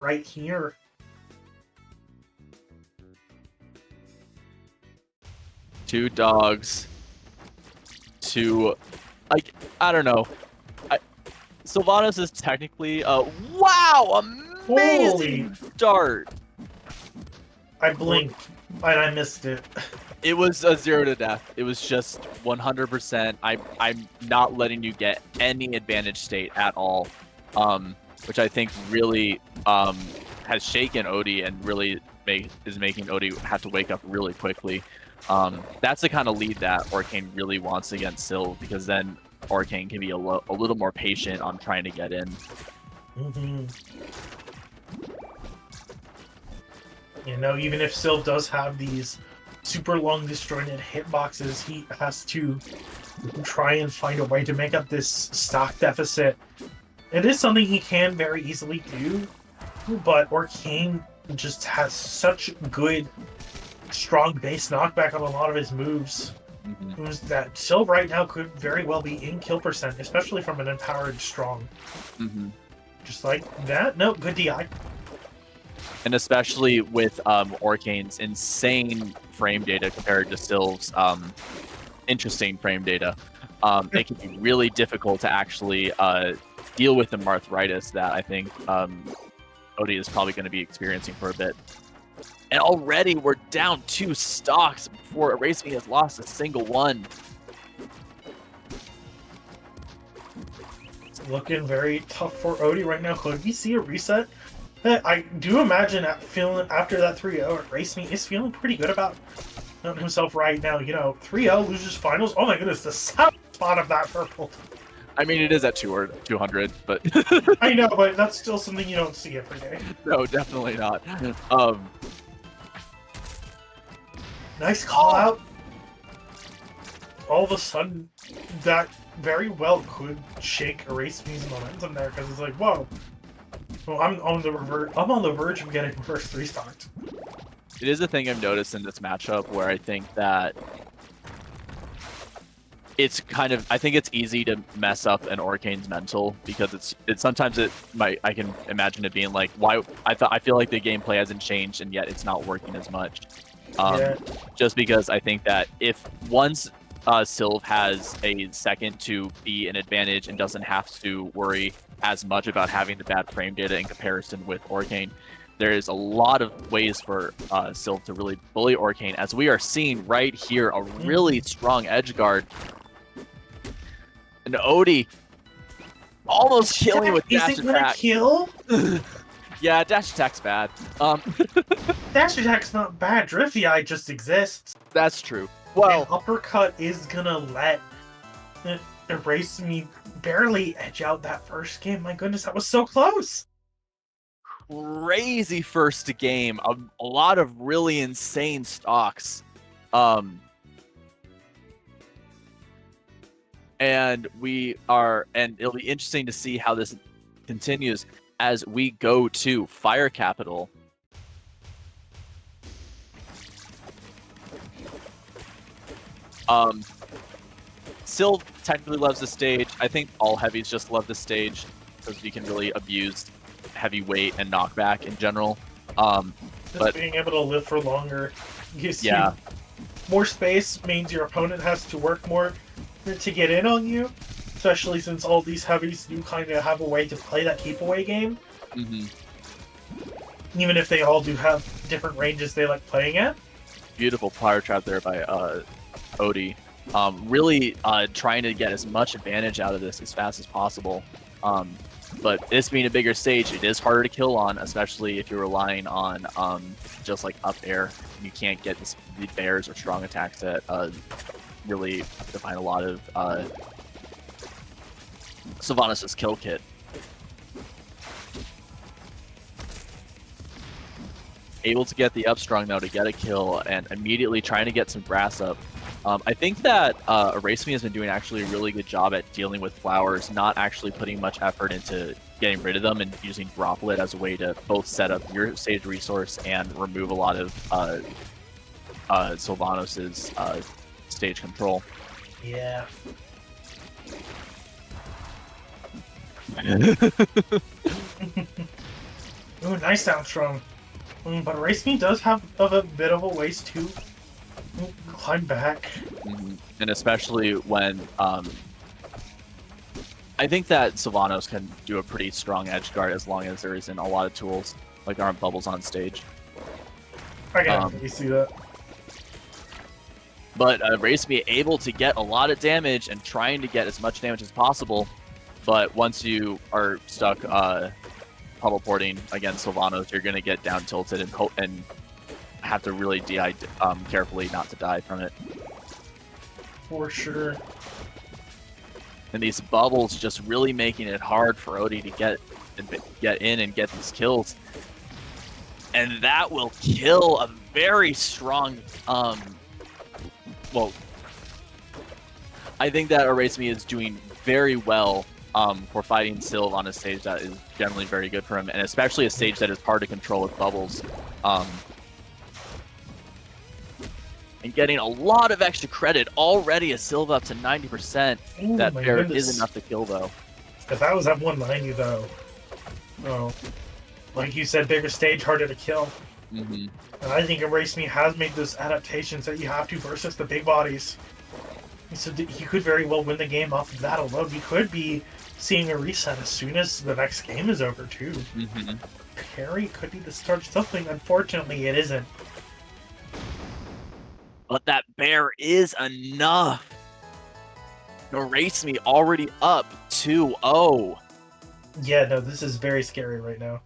right here. Two dogs. Two, like, I don't know. Sylvanos is technically wow, amazing start. I blinked and I missed it. It was a 0 to death. It was just 100%. I'm not letting you get any advantage state at all, which I think really has shaken Oaty and really is making Oaty have to wake up really quickly. That's the kind of lead that Orcane really wants against Syl, because then Orcane can be a little more patient on trying to get in. You know, even if Syl does have these super long disjointed hitboxes, he has to try and find a way to make up this stock deficit. It is something he can very easily do, but Orcane just has such good, strong base knockback on a lot of his moves. That Syl right now could very well be in kill percent, especially from an empowered strong. Just like that. No, good DI. And especially with Orcane's insane frame data compared to Syl's interesting frame data, it can be really difficult to actually deal with the arthritis that I think Oaty is probably going to be experiencing for a bit. And already we're down 2 stocks before RRC has lost a single one. It's looking very tough for Oaty right now. Could we see a reset? I do imagine after that 3-0, RRC is feeling pretty good about himself right now. You know, 3-0 loses finals. Oh my goodness, the sound spot of that purple. I mean, it is at 200, but I know, but that's still something you don't see every day. No, definitely not. Nice call out. All of a sudden, that very well could shake RRC's momentum there, because it's like, whoa. Well, I'm on the verge of getting first 3-stocked. It is a thing I've noticed in this matchup where I think that it's I think it's easy to mess up an Orcane's mental, because it's sometimes I can imagine it being like, why I feel like the gameplay hasn't changed and yet it's not working as much. Just because I think that if once Sylv has a second to be an advantage and doesn't have to worry as much about having the bad frame data in comparison with Orcane, there is a lot of ways for Sylv to really bully Orcane, as we are seeing right here a really strong edge guard. And Oaty almost killing with dash attack. Kill? Yeah, dash attack's bad. Dash attack's not bad. Drifty Eye just exists. That's true. Well, and uppercut is gonna let RRC barely edge out that first game. My goodness, that was so close. Crazy first game. A lot of really insane stocks. And it'll be interesting to see how this continues as we go to Fire Capital. Syl technically loves the stage. I think all heavies just love the stage because you can really abuse heavy weight and knockback in general. But being able to live for longer gives you more space, means your opponent has to work more to get in on you, especially since all these heavies do kind of have a way to play that keep away game. Even if they all do have different ranges they like playing at. Beautiful fire trap there by Oaty. Really trying to get as much advantage out of this as fast as possible. But this being a bigger stage, it is harder to kill on, especially if you're relying on just like up air. You can't get the bears or strong attacks that really define a lot of Sylvanos' kill kit. Able to get the up strong now to get a kill and immediately trying to get some grass up. I think that RRC has been doing actually a really good job at dealing with flowers, not actually putting much effort into getting rid of them and using Droplet as a way to both set up your stage resource and remove a lot of Sylvanos' stage control. Yeah. Ooh, nice down strong. But Race Me does have a bit of a ways to climb back. And especially when I think that Sylvanos can do a pretty strong edge guard as long as there isn't a lot of tools, like aren't bubbles on stage. I can definitely see that. But Race Me able to get a lot of damage and trying to get as much damage as possible. But once you are stuck puddle porting against Sylvanos, you're going to get down tilted and have to really DI carefully not to die from it. For sure. And these bubbles just really making it hard for Oaty to get in and get these kills. And that will kill a very strong well, I think that Erase Me is doing very well for fighting Sylv on a stage that is generally very good for him, and especially a stage that is hard to control with bubbles. And getting a lot of extra credit already, a Sylv up to 90%. Ooh, that there goodness. is enough to kill, though. If that was at 190, though, oh, like you said, bigger stage, harder to kill. And I think Erase Me has made those adaptations that you have to versus the big bodies. So he could very well win the game off of that alone. We could be seeing a reset as soon as the next game is over, too. Parry could be the start of something. Unfortunately, it isn't. But that bear is enough. Erase Me already up 2-0. Yeah, no, this is very scary right now.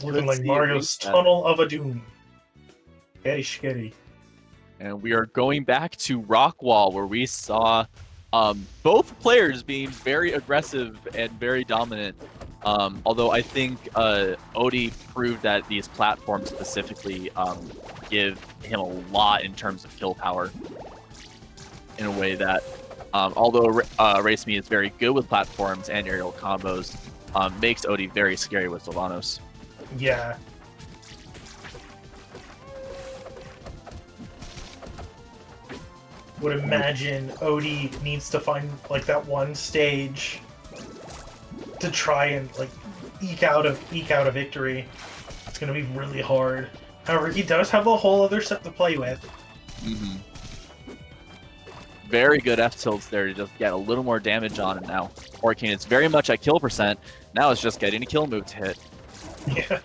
Looking like see Mario's Tunnel of a Doom. Very scary. And we are going back to Rockwall, where we saw both players being very aggressive and very dominant. Although I think Oaty proved that these platforms specifically give him a lot in terms of kill power. In a way that, although Race Me is very good with platforms and aerial combos, makes Oaty very scary with Sylvanos. Yeah. Would imagine Oaty needs to find like that one stage to try and like eke out a victory. It's gonna be really hard. However, he does have a whole other set to play with. Very good F tilts there to just get a little more damage on it now. Orcane is very much at kill percent. Now it's just getting a kill move to hit. Yeah.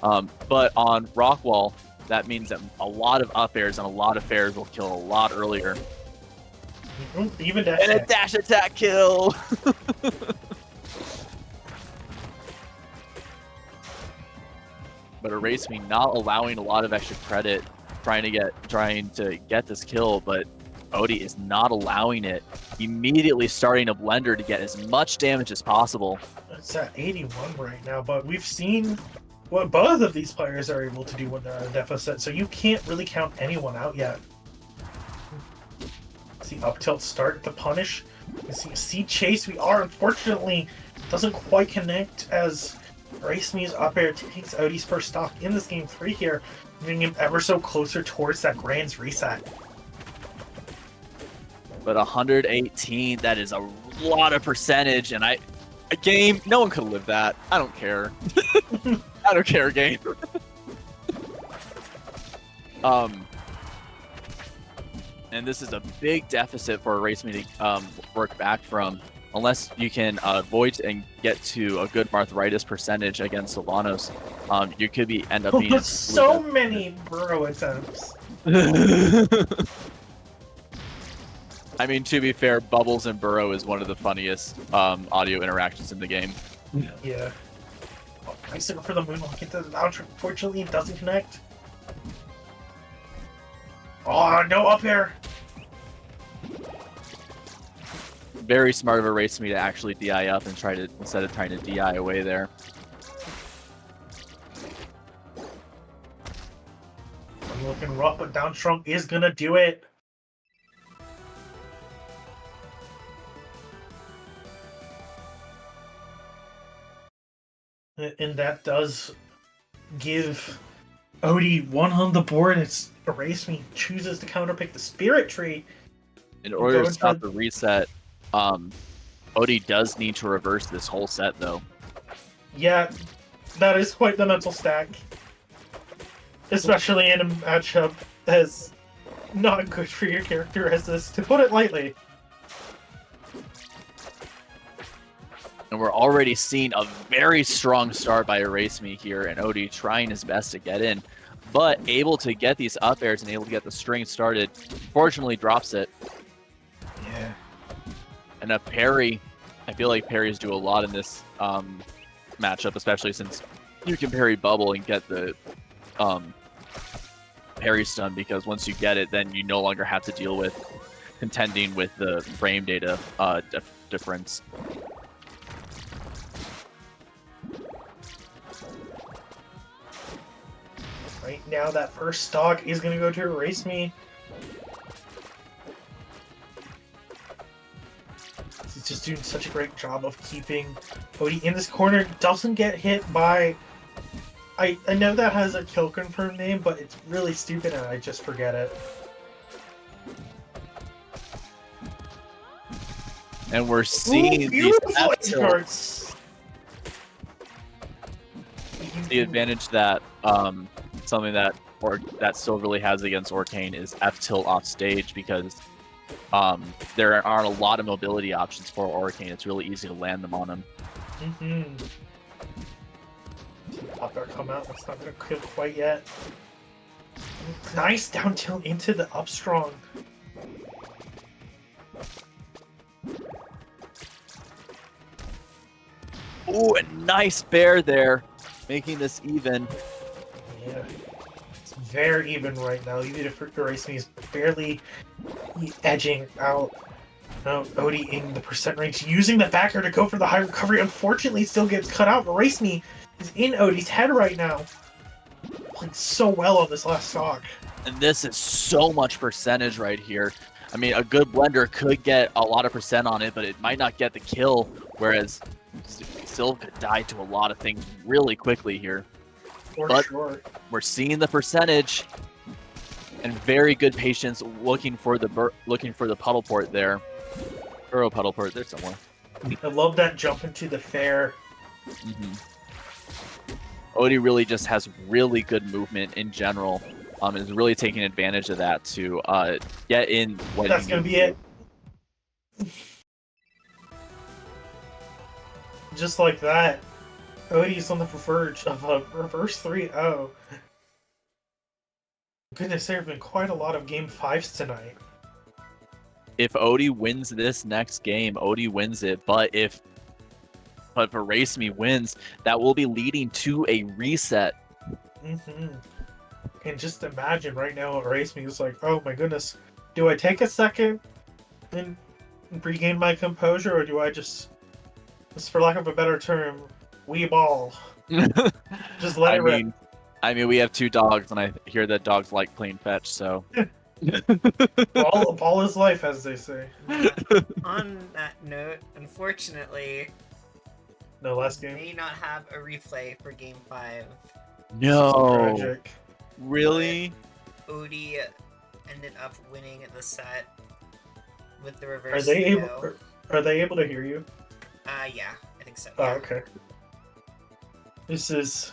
But on Rockwall, that means that a lot of up airs and a lot of fairs will kill a lot earlier. Even dash and a dash attack kill! But Erase Me not allowing a lot of extra credit, trying to get this kill, but Oaty is not allowing it. Immediately starting a blender to get as much damage as possible. It's at 81 right now, but we've seen what both of these players are able to do when they're in a deficit, so you can't really count anyone out yet. See up tilt start to punish. You see C chase. We are unfortunately doesn't quite connect as Race Me's up air takes Oaty's first stock in this game 3 here, moving him ever so closer towards that Grand's reset. But 118, that is a lot of percentage, and a game, no one could live that. I don't care. I don't care, game. And this is a big deficit for Erase Me to work back from, unless you can avoid and get to a good arthritis percentage against Sylvanos. You could end up being so many burrow attempts. I mean, to be fair, Bubbles and Burrow is one of the funniest audio interactions in the game. Yeah. Oh, nice for the moonwalk into the launch. Unfortunately, it doesn't connect. Oh, no up air. Very smart of Erase Me to actually DI up and instead of trying to DI away there. I'm looking rough, but down strong is gonna do it. And that does give Oaty one on the board. It's Erase Me chooses to counterpick the Spirit Tree. In order to stop the reset, Oaty does need to reverse this whole set, though. Yeah, that is quite the mental stack. Especially in a matchup as not good for your character as this, to put it lightly. And we're already seeing a very strong start by Erase Me here, and Oaty trying his best to get in, but able to get these up airs and able to get the string started. Fortunately, drops it. Yeah. And a parry. I feel like parries do a lot in this matchup, especially since you can parry bubble and get the parry stun, because once you get it, then you no longer have to deal with contending with the frame data difference. Right now, that first stock is going to go to Erase Me. He's just doing such a great job of keeping Oaty in this corner. Doesn't get hit by... I know that has a kill confirm name, but it's really stupid and I just forget it. And we're seeing these cards. The advantage that something that Syl really has against Orcane is F tilt off stage, because there aren't a lot of mobility options for Orcane. It's really easy to land them on him. Up air come out. That's not gonna kill quite yet. Nice down tilt into the up strong. Ooh, a nice bear there, making this even. Yeah, it's very even right now. Even if Erase Me is barely edging out. No, Oaty in the percent range, using the backer to go for the high recovery. Unfortunately, still gets cut out. Erase Me is in Oaty's head right now. Playing so well on this last stock. And this is so much percentage right here. I mean, a good blender could get a lot of percent on it, but it might not get the kill, whereas Syl could die to a lot of things really quickly here. For sure. We're seeing the percentage, and very good patience looking for the puddle port there. Euro puddle port there somewhere. I love that jump into the fair. Oaty really just has really good movement in general. Is really taking advantage of that to get in. That's gonna be it. Just like that, Oaty's on the verge of a reverse 3-0. Goodness, there have been quite a lot of game 5s tonight. If Oaty wins this next game, Oaty wins it. But if Erase Me wins, that will be leading to a reset. And just imagine right now, Erase Me is like, oh my goodness, do I take a second and regain my composure, or do I just for lack of a better term, wee ball? Just let it rip. I mean, we have two dogs, and I hear that dogs like playing fetch, so... ball is life, as they say. On that note, unfortunately, no last game. May not have a replay for Game 5. No. Tragic. Really? Oaty ended up winning the set with the reverse. Are they able to hear you? Yeah, I think so. Oh, Yeah. okay. This is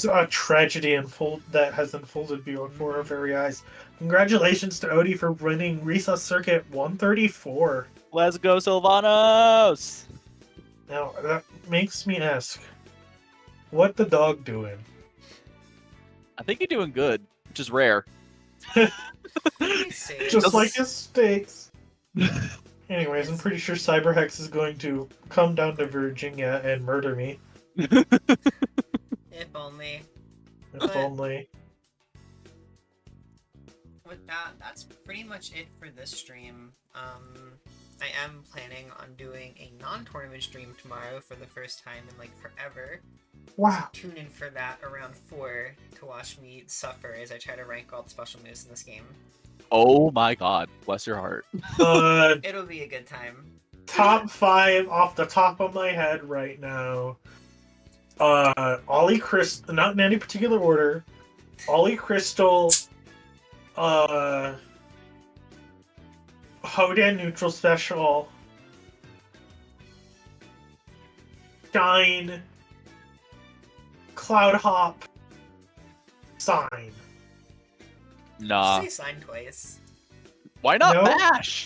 a tragedy that has unfolded before our very eyes. Congratulations to Oaty for winning Recess Circuit 134. Let's go, Sylvanos! Now, that makes me ask, what the dog doing? I think you're doing good, which is rare. Just like his steaks. Anyways, I'm pretty sure Cyberhex is going to come down to Virginia and murder me. If only. If only. With that, that's pretty much it for this stream. I am planning on doing a non-tournament stream tomorrow for the first time in like forever. Wow. Tune in for that around 4 to watch me suffer as I try to rank all the special moves in this game. Oh my god, bless your heart. It'll be a good time. Top 5 off the top of my head right now. Ollie Crystal, not in any particular order. Ollie Crystal, Hodan Neutral Special, Shine, Cloud Hop, Sign. Nah. Say sign twice. Why not No? Bash?